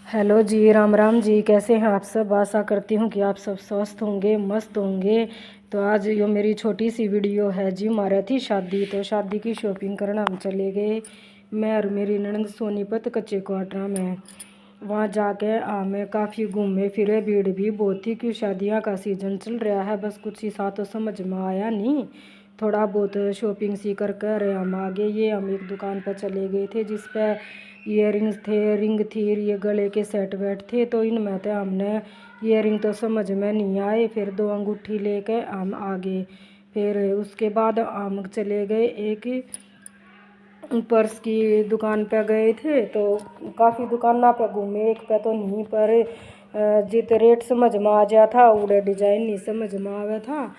Hello जी, राम राम जी। कैसे हैं आप सब? आशा करती हूँ कि आप सब स्वस्थ होंगे, मस्त होंगे। तो आज यो मेरी छोटी सी वीडियो है जी। हमारे थी शादी, तो शादी की शॉपिंग करना हम चले गए। मैं और मेरी ननद सोनीपत कच्चे क्वार्टर में। वहाँ जाके हमें काफ़ी घूमे फिरे, भीड़ भी बहुत थी क्योंकि शादियाँ का सीज़न चल रहा है। बस कुछ ही सा तो समझ में आया नहीं, थोड़ा बहुत शॉपिंग सी कर कर हम आगे। ये हम एक दुकान पर चले गए थे जिस पे ईयरिंग्स थे, रिंग थी, ये गले के सेट वेट थे। तो इनमें तो हमने ईयरिंग तो समझ में नहीं आए, फिर दो अंगूठी लेके हम आगे। फिर उसके बाद हम चले गए एक पर्स की दुकान पे गए थे। तो काफ़ी दुकाना पे घूमे, एक पे तो नहीं, पर जित रेट समझ में आ जाता था उड़े डिजाइन नहीं समझ में आया था।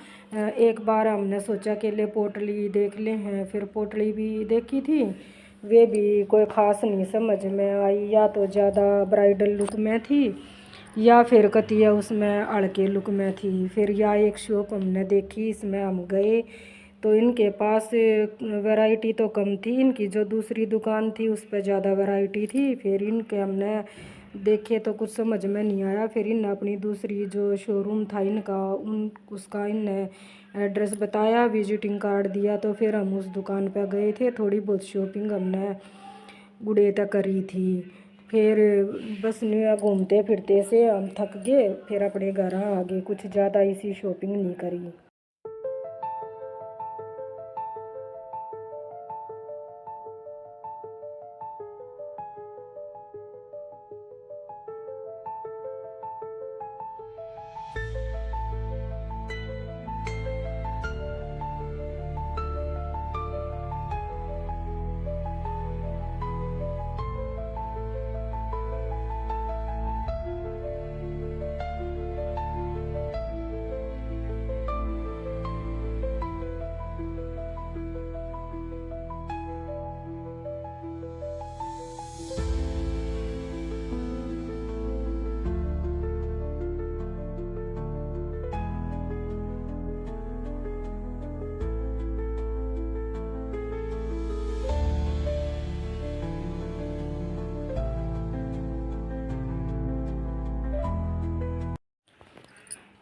एक बार हमने सोचा कि ले पोटली देख ले हैं, फिर पोटली भी देखी थी, वे भी कोई ख़ास नहीं समझ में आई। या तो ज़्यादा ब्राइडल लुक में थी या फिर कतिया उसमें हल्के लुक में थी। फिर या एक शॉप हमने देखी, इसमें हम गए तो इनके पास वैरायटी तो कम थी, इनकी जो दूसरी दुकान थी उस पर ज़्यादा वैरायटी थी। फिर इनके हमने देखे तो कुछ समझ में नहीं आया। फिर इन अपनी दूसरी जो शोरूम था इनका, उन उसका इनने एड्रेस बताया, विजिटिंग कार्ड दिया। तो फिर हम उस दुकान पर गए थे। थोड़ी बहुत शॉपिंग हमने गुड़े तक करी थी। फिर बस नहीं, घूमते फिरते से हम थक गए, फिर अपने घर आ गए। कुछ ज़्यादा इसी शॉपिंग नहीं करी।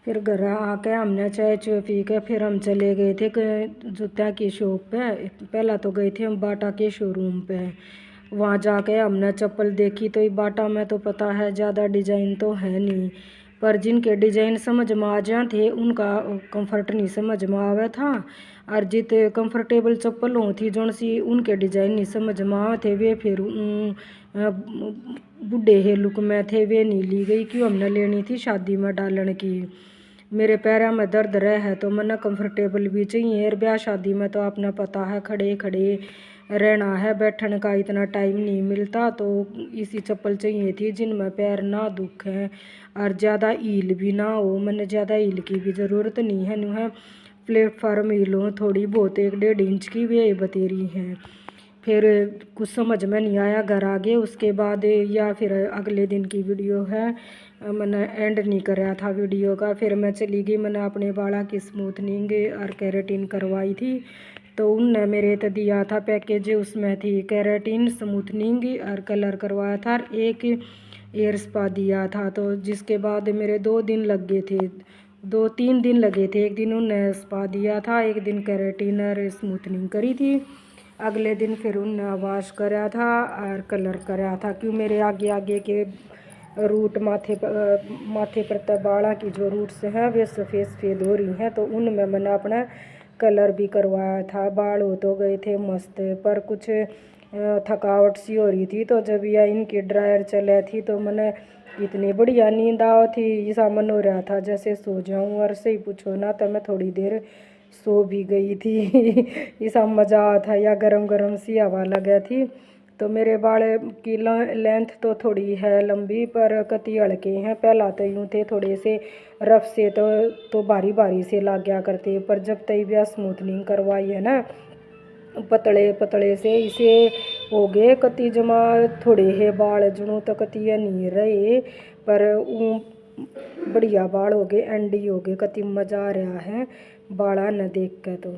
फिर घर आके हमने चाय चुय पी के फिर हम चले गए थे जूता की शॉप पे। पहला तो गए थे हम बाटा के शोरूम पे। वहाँ जाके हमने चप्पल देखी, तो ये बाटा में तो पता है ज़्यादा डिजाइन तो है नहीं, पर जिनके डिजाइन समझ में आ जाते थे उनका कंफर्ट नहीं समझ में आवे था। और जित कंफर्टेबल चप्पल होती जोन सी उनके डिजाइन नहीं समझ में आते थे, वे फिर बूढ़े हे लुक में थे, वे नहीं ली गई क्यों हमने लेनी थी शादी में डालने की। मेरे पैरों में दर्द रहे है तो मना कंफर्टेबल भी चाहिए। और ब्याह शादी में तो आपने पता है खड़े खड़े रहना है, बैठने का इतना टाइम नहीं मिलता। तो इसी चप्पल चाहिए थी जिनमें पैर ना दुखें और ज़्यादा हील भी ना हो। मैंने ज़्यादा हील की भी ज़रूरत नहीं है, नु है प्लेटफार्म हील हो थोड़ी बहुत, 1-1.5 इंच की वे बतेरी हैं। फिर कुछ समझ में नहीं आया, घर आ गए। उसके बाद या फिर अगले दिन की वीडियो है, मैंने एंड नहीं कराया था वीडियो का। फिर मैं चली गई, मैंने अपने बालों की स्मूथनिंग और केराटिन करवाई थी। तो उनने मेरे तो दिया था पैकेज, उसमें थी केराटिन, स्मूथनिंग और कलर करवाया था, और एक एयर स्पा दिया था। तो जिसके बाद मेरे 2 दिन लग गए थे, 2-3 दिन लगे थे। एक दिन उनने स्पा दिया था, एक दिन केराटिन और स्मूथनिंग करी थी, अगले दिन फिर उनने वॉश कराया था और कलर कराया था। क्यों मेरे आगे आगे के रूट माथे पर तबाड़ा की जो रूट्स हैं वे सफ़ेद सफ़ेद हो रही हैं, तो उनमें मैंने अपना कलर भी करवाया था। बाल हो तो गए थे मस्त, पर कुछ थकावट सी हो रही थी। तो जब यह इनकी ड्रायर चले थी तो मैंने इतनी बढ़िया नींद आओ थी, ऐसा मन हो रहा था जैसे सो जाऊं। और सही पूछो ना तो मैं थोड़ी देर सो भी गई थी। ऐसा मज़ा आता या गरम गरम सी हवा लगा थी। तो मेरे बाल की लेंथ तो थोड़ी है लंबी, पर कति हल्के हैं। पहला तो यूँ थे थोड़े से रफ से, तो भारी भारी से लग गया करते, पर जब तक भी स्मूथनिंग करवाई है ना, पतले पतले से इसे हो गए कति जमा। थोड़े है बाल जुनू तो कति नहीं रहे, पर बढ़िया बाल हो गए, एंडी हो गए, कति मज़ा आ रहा है बाड़ा न देख के। तो